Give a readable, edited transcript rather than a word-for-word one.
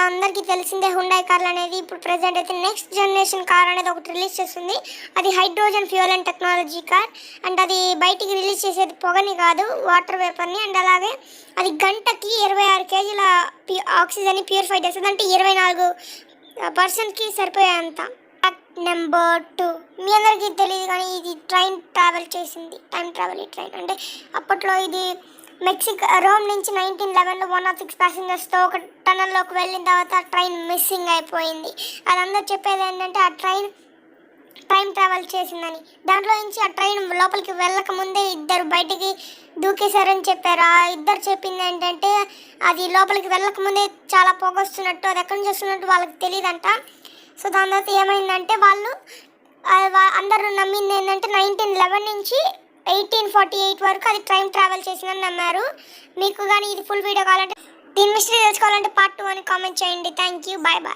అందరికీ తెలిసిందే హుండాయ్ కార్లు అనేది ఇప్పుడు ప్రెజెంట్ అయితే నెక్స్ట్ జనరేషన్ కార్ అనేది ఒకటి రిలీజ్ చేస్తుంది. అది hydrogen fuel and technology car. And అది బయటికి రిలీజ్ చేసేది పొగని కాదు, వాటర్ వేపర్ని. అండ్ అలాగే అది గంటకి 26 కేజీల ఆక్సిజన్ని ప్యూరిఫై చేస్తుంది. అంటే 24% సరిపోయేంత. నెంబర్ 2, మీ అందరికీ తెలియదు కానీ ఇది ట్రైన్ ట్రావెల్ చేసింది. టైం ట్రావెల్ ఈ ట్రైన్ అంటే అప్పట్లో ఇది రోమ్ నుంచి 1911లో 106 ప్యాసింజర్స్తో ఒక టనల్లోకి వెళ్ళిన తర్వాత ట్రైన్ మిస్సింగ్ అయిపోయింది. అది అందరూ చెప్పేది ఏంటంటే ఆ ట్రైన్ టైం ట్రావెల్ చేసిందని. దాంట్లో నుంచి ఆ ట్రైన్ లోపలికి వెళ్ళక ముందే ఇద్దరు బయటికి దూకేశారని చెప్పారు. ఆ ఇద్దరు చెప్పింది ఏంటంటే అది లోపలికి వెళ్ళక ముందే చాలా పొగ వస్తున్నట్టు, అది ఎక్కడి నుంచి వస్తున్నట్టు వాళ్ళకి తెలియదంట. సో దాని తర్వాత ఏమైందంటే వాళ్ళు అందరూ నమ్మింది ఏంటంటే 1911 నుంచి 1848 వరకు అది ట్రైన్ ట్రావెల్ చేసిందని నమ్మారు. మీకు కానీ ఇది ఫుల్ వీడియో కావాలంటే, దీని మిస్టరీ తెలుసుకోవాలంటే పార్ట్ 2 అని కామెంట్ చేయండి. Thank you, bye bye.